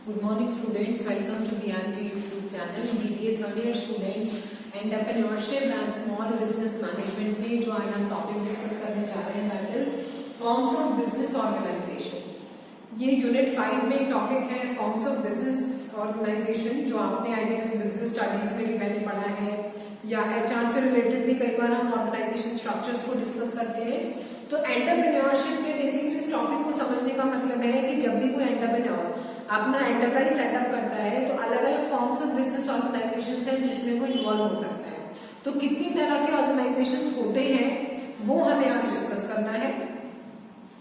Good morning students, welcome to DNT YouTube channel. BBA third year students, entrepreneurship and small business management में जो आज हम topic discuss करने जा रहे हैं that is forms of business organisation. ये यूनिट 5 में एक टॉपिक है फॉर्म्स ऑफ बिजनेस ऑर्गेनाइजेशन, जो आपने आई गेस बिजनेस स्टडीज में भी मैंने पढ़ा है या एचआर से रिलेटेड भी कई बार हम ऑर्गेनाइजेशन स्ट्रक्चर्स को डिस्कस करते हैं। तो एंटरप्रेन्योरशिप में बेसिकली इस टॉपिक को समझने का मतलब है कि जब भी कोई एंटरप्रेन्योर अपना एंटरप्राइज सेटअप करता है तो अलग अलग फॉर्म्स ऑफ बिजनेस ऑर्गेनाइजेशन है जिसमें वो इन्वॉल्व हो सकता है। तो कितनी तरह के ऑर्गेनाइजेशंस होते हैं वो हमें आज डिस्कस करना है।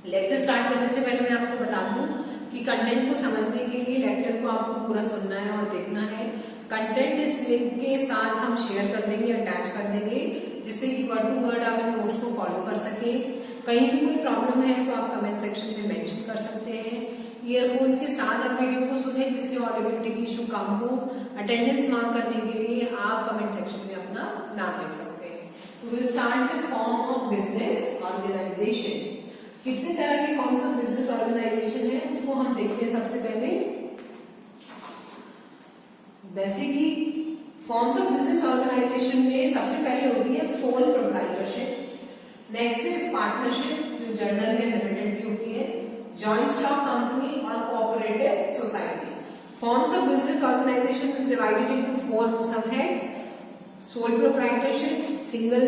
लेक्चर स्टार्ट करने से पहले मैं आपको बता दूं कि कंटेंट को समझने के लिए लेक्चर को आपको पूरा सुनना है और देखना है। कंटेंट इस लिंक के साथ हम शेयर कर देंगे, अटैच कर देंगे, जिससे कि वर्ड टू वर्ड आप इन नोट्स को फॉलो कर सके। कहीं भी कोई प्रॉब्लम है तो आप कमेंट सेक्शन में मेंशन कर सकते हैं। ईयरफोन्स के साथ आप वीडियो को सुने जिससे ऑडिबिलिटी की इशू कम हो। अटेंडेंस मार्क करने के लिए आप कमेंट सेक्शन में अपना नाम लिख सकते हैं। तो will start with form of business organisation. कितने तरह के फॉर्म्स ऑफ बिजनेस ऑर्गेनाइजेशन है उसको हम देखते हैं। सबसे पहले जैसे कि फॉर्म्स ऑफ बिजनेस ऑर्गेनाइजेशन में सबसे पहले होती है sole proprietorship, next is partnership जो जनरल में लिमिटेड भी होती है, जॉइंट स्टॉक कंपनी और cooperative society. Forms of business organisation is divided into 4 subheads. Sole proprietorship, single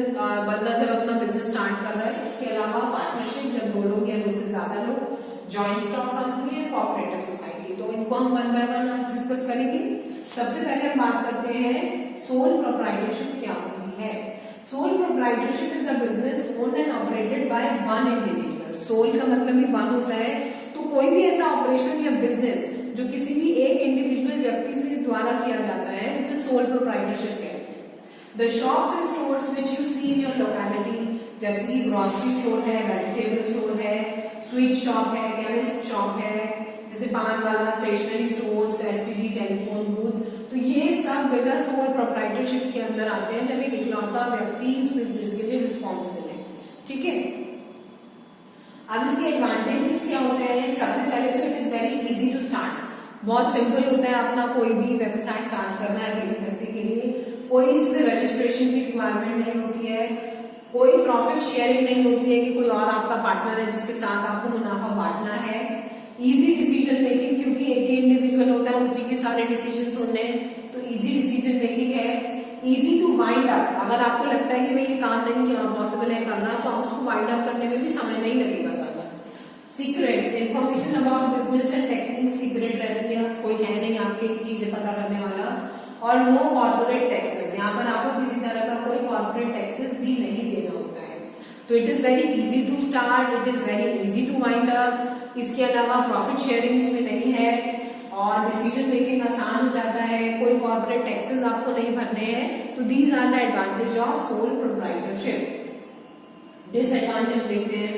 बंदा जब अपना बिजनेस स्टार्ट कर रहा है। इसके अलावा पार्टनरशिप जब 2 लोग या 2 से ज्यादा लोग, जॉइंट स्टॉक कंपनी और कोऑपरेटिव सोसाइटी। तो इनको हम वन बाय वन आज डिस्कस करेंगे। सबसे पहले हम बात करते हैं सोल प्रोप्राइटरशिप क्या होती है। Sole proprietorship is a business owned and operated by one individual. Sole का मतलब ही वन होता है, तो कोई भी ऐसा ऑपरेशन या बिजनेस जो किसी भी एक इंडिविजुअल व्यक्ति से द्वारा किया जाता है उसे सोल प्रोप्राइटरशिप कहते हैं। The shops and stores which you see in your locality, जैसे कि ग्रोसरी स्टोर है, वेजिटेबल स्टोर है, स्वीट शॉप है, केमिस्ट शॉप है, जैसे पान वाला, stationery stores, STD, telephone booth, तो ये सब बिना सोल प्रोप्राइटरशिप के अंदर आते हैं जब एक इकलौता व्यक्ति उस बिजनेस के लिए रिस्पॉन्सिबल है। ठीक है, अब इसके एडवांटेजेस क्या होते हैं। सबसे पहले तो it is very easy to start, बहुत सिंपल होता है अपना कोई भी व्यवसाय स्टार्ट करना है अकेले व्यक्ति के लिए। कोई इसमें रजिस्ट्रेशन की रिक्वायरमेंट नहीं होती है, कोई प्रॉफिट शेयरिंग नहीं होती है कि कोई और आपका पार्टनर है जिसके साथ आपको मुनाफा बांटना है। इजी डिसीजन मेकिंग, क्योंकि एक ही इंडिविजुअल होता है उसी के सारे डिसीजन होने हैं, तो इजी डिसीजन मेकिंग है। इजी टू वाइंड अप, अगर आपको लगता है कि भाई ये काम नहीं पॉसिबल है करना तो आप उसको वाइंड अप करने में भी समय नहीं लगेगा ज्यादा। Secrets, information about business and technique secret रहती है, कोई है नहीं आपके चीजें पता करने वाला। और नो कॉर्पोरेट टैक्सेस, यहाँ पर आपको किसी तरह का कोई कॉर्पोरेट टैक्सेस भी नहीं देना होता है। तो it is very easy to start, it is very easy to wind up. इसके अलावा प्रॉफिट शेयरिंग इसमें नहीं है और डिसीजन मेकिंग आसान हो जाता है, कोई कॉर्पोरेट टैक्सेस आपको नहीं भरने हैं। तो these are the advantage of sole proprietorship. Disadvantage देखते हैं।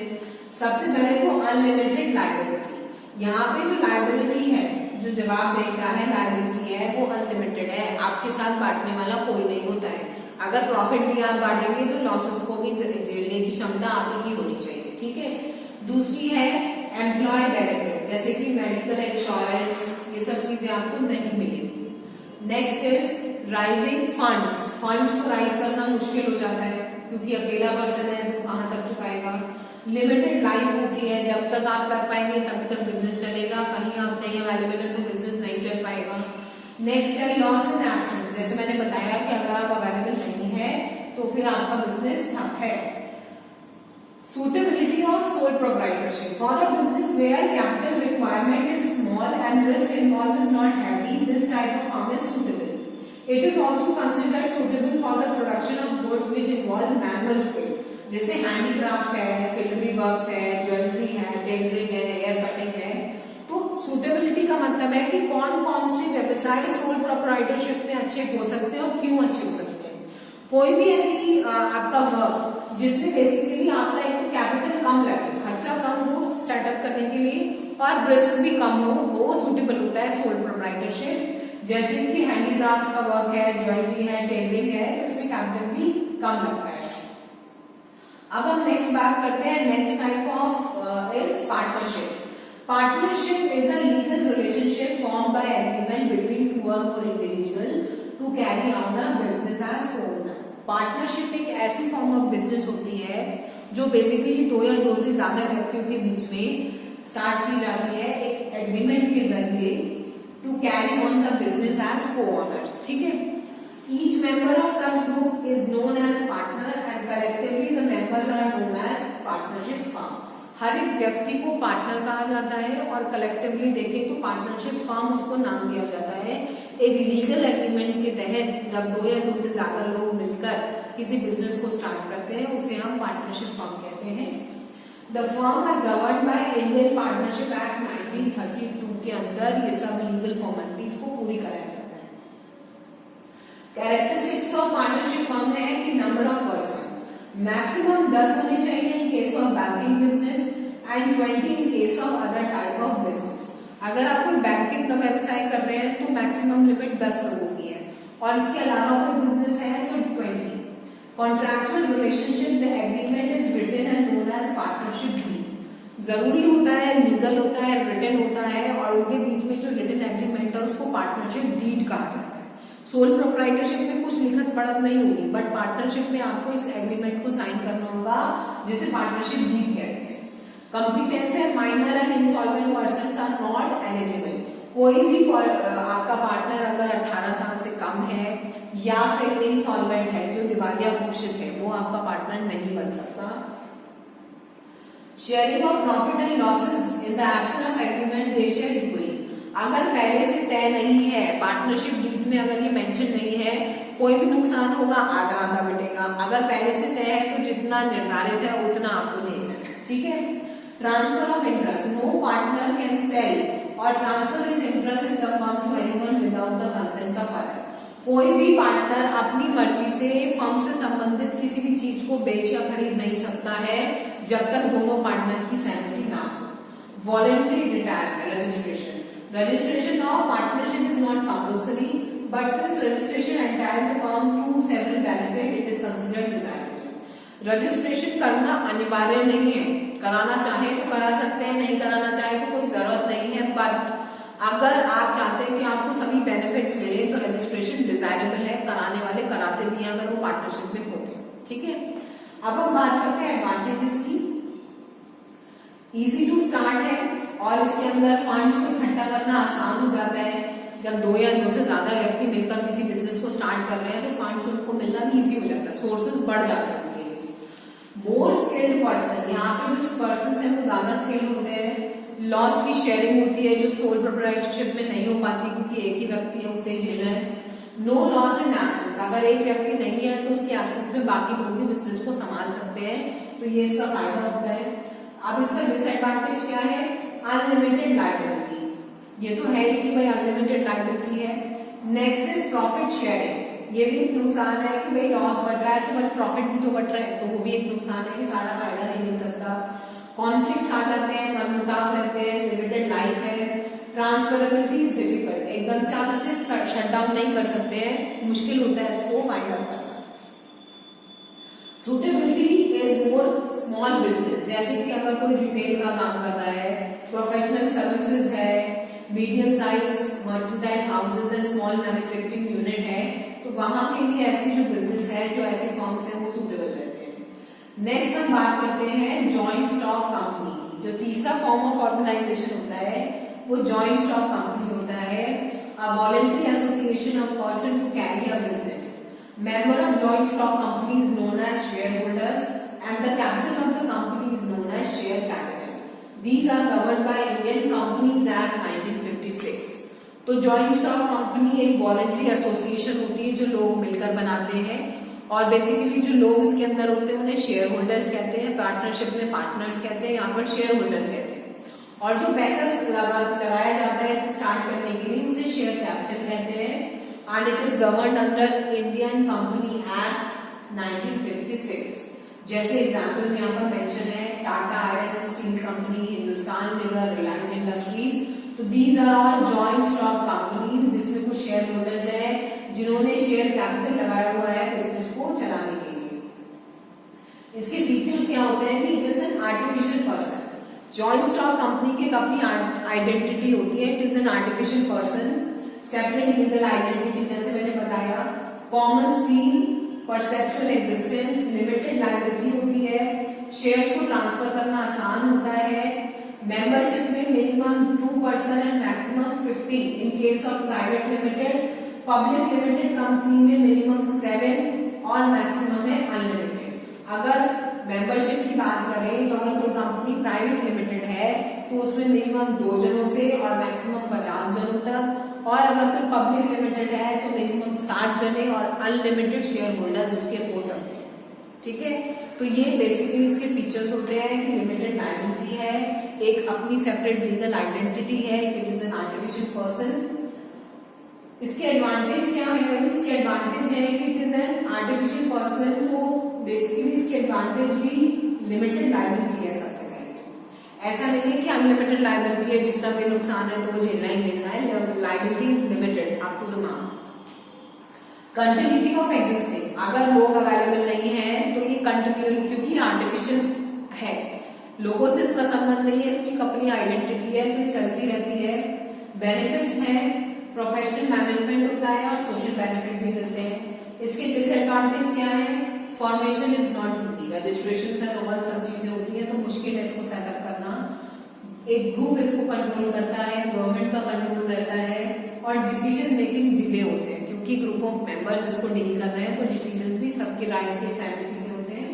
सबसे पहले तो अनलिमिटेड लायबिलिटी। यहाँ पे जो लायबिलिटी है, जो जवाब देख रहा है, लायबिलिटी है वो अनलिमिटेड है, आपके साथ बांटने वाला कोई नहीं होता है। अगर प्रॉफिट भी आप बांटेंगे तो लॉसेस को भी झेलने की क्षमता आपकी होनी चाहिए। ठीक है, दूसरी है एम्प्लॉय बेनिफिट, जैसे कि मेडिकल इंश्योरेंस, ये सब चीजें आपको नहीं मिलेगी। Next is rising funds. Funds को राइज करना मुश्किल हो जाता है क्योंकि अकेला पर्सन है तो कहां तक चुकाएगा। लिमिटेड लाइफ होती है, जब तक आप कर पाएंगे तब तक बिजनेस चलेगा, कहीं आप नहीं अवेलेबल है तो बिजनेस नहीं चल पाएगा। नेक्स्ट है लॉस इन एब्सेंस, जैसे मैंने बताया कि अगर आप अवेलेबल नहीं है तो फिर आपका बिजनेस ठप है। Suitability of sole proprietorship. For a business where capital requirement is small and risk involved is not heavy, this type of firm is suitable. It is also considered suitable for the production of goods which involve manual skill, जैसे handicraft है, फिल्टरी works है, jewellery है, tailoring है, hair cutting है। तो suitability का मतलब है कि कौन कौन से व्यवसाय सोल प्रोप्राइटरशिप में अच्छे हो सकते हैं और क्यों अच्छे हो सकते हैं। कोई भी ऐसी आपका वर्क जिसमें बेसिकली आपका एक तो कैपिटल कम लगे, खर्चा कम हो सेटअप करने के लिए और रिस्क भी कम हो, वो सुटेबल होता है सोल प्रोप्राइटरशिप। जैसे कि हैंडीक्राफ्ट का वर्क है, ज्वेलरी है, टेलरिंग है, तो इसमें कैपिटल भी कम लगता है। अब हम नेक्स्ट बात करते हैं, next type of is partnership. Partnership is a legal relationship formed by or more individual to carry on a business as own. Partnership एक ऐसी फॉर्म ऑफ बिजनेस होती है जो बेसिकली दो या दो से ज्यादा व्यक्तियों के बीच में स्टार्ट की जाती है एक एग्रीमेंट के जरिए to carry on the business as co-owners, ठीक है। Each member of such group is known as partner and collectively the members are known as partnership firm. हर एक व्यक्ति को पार्टनर कहा जाता है और कलेक्टिवली देखें तो पार्टनरशिप फर्म उसको नाम दिया जाता है। एक लीगल एग्रीमेंट के तहत जब दो या दो से ज्यादा लोग मिलकर किसी बिजनेस को स्टार्ट करते हैं उसे हम पार्टनरशिप फर्म कहते हैं। The firm are govern by Indian partnership act 1932 के अंदर ये सब लीगल फॉर्मेलिटीज को पूरी कराया जाता है। कैरेक्टरिस्टिक्स ऑफ पार्टनरशिप फर्म है कि नंबर ऑफ पर्सन मैक्सिमम 10 होने चाहिए in case of banking business and 20 in case of other type of business. अगर आप कोई बैंकिंग का व्यवसाय कर रहे हैं तो मैक्सिमम लिमिट 10 लोगों की है और इसके अलावा कोई बिजनेस है तो 20। Contractual relationship the agreement is written and known as partnership deed. जरूरी होता है, लीगल होता है, रिटन होता है और उनके बीच में जो रिटन एग्रीमेंट है उसको पार्टनरशिप डीड कहा जाता है। सोल प्रोप्राइटरशिप में कुछ लिखत पढ़त नहीं होगी बट पार्टनरशिप में आपको इस एग्रीमेंट को साइन करना होगा जिसे पार्टनरशिप डीड कहते हैं। कंप्लीटेंस है minor and insolvent persons are not eligible. कोई भी आपका पार्टनर अगर 18 साल से कम है या फिर इंसॉल्वेंट है जो दिवालिया घोषित है वो आपका पार्टनर नहीं बन सकता। Sharing of profit and losses in the absence of agreement they share equally. अगर पहले से तय नहीं है पार्टनरशिप डीड में अगर ये मेंशन नहीं है कोई भी नुकसान होगा आधा आधा बटेगा। अगर पहले से तय है तो जितना निर्धारित है उतना आपको देना है, ठीक है। Transfer of interest no partner can sell और transfer his interest in the firm to anyone without the consent of other. कोई भी पार्टनर अपनी मर्जी से फर्म से संबंधित किसी भी चीज को बेच या खरीद नहीं सकता है जब तक दोनों पार्टनर की सहमति ना हो। Voluntary retirement registration of partnership is not compulsory but since registration entitles the firm to several benefit it is considered desirable। Registration करना अनिवार्य नहीं है, कराना चाहे तो करा सकते हैं, नहीं कराना चाहे तो कोई जरूरत नहीं है। बट अगर आप चाहते हैं कि आपको सभी बेनिफिट्स मिले तो रजिस्ट्रेशन डिजायरेबल है, कराने वाले कराते भी हैं अगर वो पार्टनरशिप में होते हैं, ठीक है। अब हम बात करते हैं एडवांटेजेस की। इजी टू स्टार्ट है और इसके अंदर फंड्स को इकट्ठा करना आसान हो जाता है। जब दो या दो से ज्यादा व्यक्ति मिलकर किसी बिजनेस को स्टार्ट कर रहे हैं तो फंड्स उनको मिलना भी इजी हो जाता है, सोर्सेज बढ़ जाते हैं उनके लिए। मोर स्किल्ड पर्सन, यहाँ पे जो पर्सन है वो ज्यादा स्किल्ड होते हैं। लॉस की शेयरिंग होती है जो सोल प्रोप्राइटरशिप में नहीं हो पाती क्योंकि एक ही व्यक्ति है उसे ही झेलना है। नो लॉस इन एब्सेंस, अगर एक व्यक्ति नहीं है तो उसकी एब्सेंस में बाकी लोग भी बिजनेस को संभाल सकते हैं तो ये इसका फायदा होता है। अब इसका डिसएडवांटेज क्या है? अनलिमिटेड लायबिलिटी, ये तो है ही कि भाई अनलिमिटेड लायबिलिटी है। नेक्स्ट इज प्रॉफिट शेयरिंग, ये भी एक नुकसान है कि भाई लॉस बढ़ रहा है तो बट प्रॉफिट भी तो बढ़ रहा है तो वो भी एक नुकसान है कि सारा फायदा नहीं मिल सकता। कॉन्फ्लिक्ट्स आ जाते हैं, मनमुटाव रहते हैं, लिमिटेड लाइफ है। ट्रांसफरेबिलिटी इज डिफिकल्ट, एकदम से आप इसे शट डाउन नहीं कर सकते हैं, मुश्किल होता है इसको फाइंड आउट करना। Suitability is more small business, जैसे कि अगर कोई रिटेल का काम कर रहा है, प्रोफेशनल सर्विसेज है, medium size mercantile houses and small manufacturing unit है तो वहां के लिए ऐसी जो बिजनेस है जो ऐसी फर्म्स है वो सूटेबल रहते हैं। नेक्स्ट हम बात करते हैं जॉइंट स्टॉक कंपनी की। जो तीसरा फॉर्म ऑफ ऑर्गेनाइजेशन होता है वो जॉइंट स्टॉक कंपनी होता है। A voluntary association of person to carry a business. Member of joint stock company is known as shareholders and the capital of the company is known as share capital. These are governed by Indian Companies Act 1956. तो joint stock company एक voluntary association होती है जो लोग मिलकर बनाते हैं और बेसिकली जो लोग इसके अंदर होते हैं उन्हें शेयर होल्डर्स कहते हैं, पार्टनरशिप में पार्टनर्स कहते हैं, यहाँ पर शेयर होल्डर्स कहते हैं। और जो पैसा लगाया जाता है इसे स्टार्ट करने के लिए उसे शेयर कैपिटल कहते हैं and it is governed under Indian Company Act 1956। जैसे एग्जाम्पल में यहाँ पर मेंशन है Tata iron and steel company, Hindustan Lever, Reliance Industries. तो these are all joint stock companies जिसमें कुछ शेयर होल्डर्स हैं जिन्होंने शेयर कैपिटल लगाया हुआ है बिजनेस को चलाने के लिए। इसके फीचर्स क्या होते हैं कि it is an artificial person. Joint stock company की एक अपनी आइडेंटिटी होती है, it is an artificial person. Separate legal identity, जैसे मैंने बताया, common seal, perceptual existence, limited liability होती है, शेयर्स को ट्रांसफर करना आसान होता है, मेंबरशिप में minimum 2 person and maximum 50 in case of private limited, public limited company में मिनिमम 7 और मैक्सिमम है अनलिमिटेड। अगर मेंबरशिप की बात करें तो अगर कोई कंपनी प्राइवेट लिमिटेड है तो उसमें मिनिमम 2 जनों से और मैक्सिमम 50 जनों तक, और अगर कोई पब्लिक लिमिटेड है तो मिनिमम 7 जने और अनलिमिटेड शेयर होल्डर्स उसके हो सकते हैं। ठीक है, तो ये बेसिकली इसके फीचर्स होते हैं कि लिमिटेड लायबिलिटी है, एक अपनी सेपरेट लीगल आइडेंटिटी है, it is an artificial person. इसके एडवांटेज क्या है भाई? इसके एडवांटेज है कि it is an artificial person, तो बेसिकली इसके एडवांटेज भी लिमिटेड लायबिलिटी है सबसे पहले। ऐसा नहीं है कि अनलिमिटेड लायबिलिटी है, जितना भी नुकसान है तो वो झेलना ही झेलना है, liability limited up to the mark. Continuity of existing, अगर लोग अवेलेबल नहीं है तो ये कंटिन्यू, क्योंकि आर्टिफिशियल है, लोगों से इसका संबंध नहीं है, इसकी अपनी आइडेंटिटी है तो ये चलती रहती है। बेनिफिट्स हैं, प्रोफेशनल मैनेजमेंट होता है और सोशल बेनिफिट भी मिलते हैं। इसके डिसएडवांटेज क्या है? Formation is not easy, registration and all सब चीजें होती है तो मुश्किल है इसको सेटअप करना। एक ग्रुप इसको कंट्रोल करता है, गवर्नमेंट का कंट्रोल रहता है, और डिसीजन मेकिंग डिले होते हैं क्योंकि ग्रुप ऑफ मेंबर्स इसको डील कर रहे हैं तो डिसीजन भी सबके राय से, सहमति से होते हैं।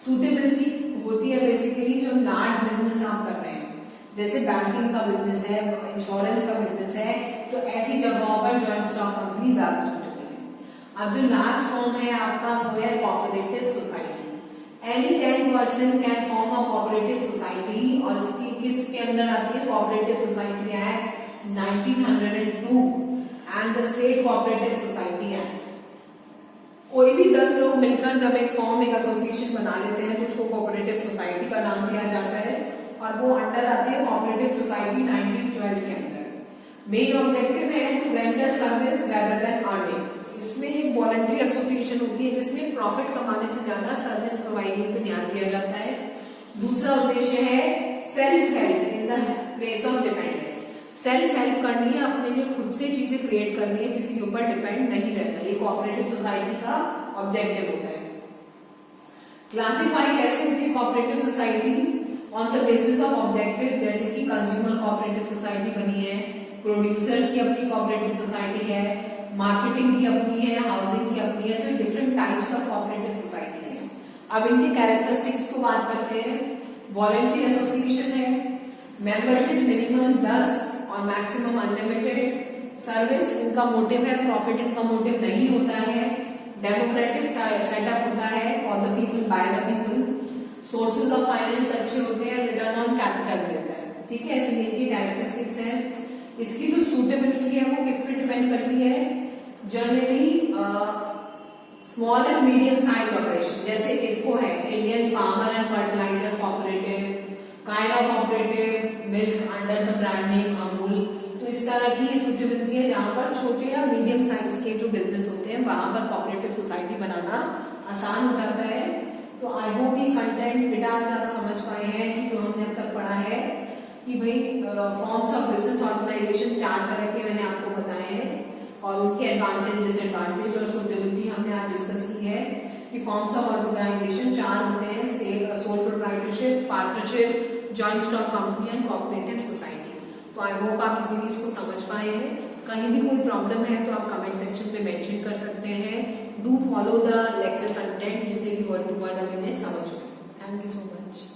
सूटेबिलिटी होती है बेसिकली जो लार्ज बिजनेस आप कर रहे हैं, जैसे बैंकिंग का बिजनेस है, इंश्योरेंस का बिजनेस है, तो ऐसी जगहों पर जॉइंट स्टॉक कंपनी ज्यादा सूटेबल है। अब जो लास्ट फॉर्म है आपका वो है cooperative society. Any 10 person can form a cooperative society, और इसकी किसके अंदर आती है? Cooperative society act 1902 and the state cooperative society act. कोई भी 10 लोग मिलकर जब एक फॉर्म, एक एसोसिएशन बना लेते हैं तो उसको कोऑपरेटिव सोसाइटी का नाम दिया जाता है, और वो अंडर आती है कोऑपरेटिव सोसाइटी 1912 के अंदर। मेन ऑब्जेक्टिव है to render service rather than earning. इसमें एक वॉलंटरी एसोसिएशन होती है जिसमें प्रॉफिट कमाने से ज्यादा सर्विस प्रोवाइडिंग पे ध्यान दिया जाता है। दूसरा उद्देश्य है self help in the place of dependence. Self help करनी है, अपने लिए खुद से चीजें क्रिएट करनी है, किसी के ऊपर डिपेंड नहीं रहना, ये कोऑपरेटिव सोसाइटी का ऑब्जेक्टिव होता है। क्लासिफाई कैसे होती है cooperative society? On the basis of objective, जैसे कि कंज्यूमर कोऑपरेटिव सोसाइटी बनी है, प्रोड्यूसर्स की अपनी कोऑपरेटिव सोसाइटी है, मार्केटिंग की अपनी है, हाउसिंग की अपनी है, तो different types of cooperative society है। अब इनके कैरेक्टरिस्टिक्स को बात करते हैं। वॉलंटरी एसोसिएशन है, मेंबरशिप मिनिमम 10 और मैक्सिमम अनलिमिटेड, सर्विस इनका मोटिव है, प्रॉफिट इनका मोटिव नहीं होता है, डेमोक्रेटिक सेटअप होता है, for the people by the people, sources of finance अच्छे होते हैं, रिटर्न ऑन कैपिटल मिलता है। ठीक है, तो इनके कैरेक्टरिस्टिक्स हैं। इसकी जो सूटेबिलिटी है वो किस पे डिपेंड करती है? Generally small and medium size operation, जैसे इफको है, Indian farmer and fertiliser cooperative, Kaira cooperative milk under the brand name Amul, तो इस तरह की सूटेबिलिटी है जहां पर छोटे या मीडियम साइज के जो बिजनेस होते हैं वहां पर कोऑपरेटिव सोसाइटी बनाना आसान हो जाता है। तो आई होप ये कंटेंट बेटा आज आप समझ पाए हैं कि जो हमने अब तक पढ़ा है कि भाई फॉर्म्स ऑफ बिजनेस ऑर्गेनाइजेशन 4 तरह के मैंने आपको बताए हैं, और उनके एडवांटेज, डिसएडवांटेज और सूटेबिलिटी हमने आज डिस्कस की है कि फॉर्म्स ऑफ ऑर्गेनाइजेशन 4 होते हैं, sole proprietorship, partnership, joint stock company and cooperative society. तो आई होप आप इस सीरीज को समझ पाए हैं। कहीं भी कोई प्रॉब्लम है तो आप कमेंट सेक्शन पे मेंशन कर सकते हैं। Do follow the lecture content जिससे कि वर्ड टू वर्ड हम इन्हें समझ पाए। Thank you so much.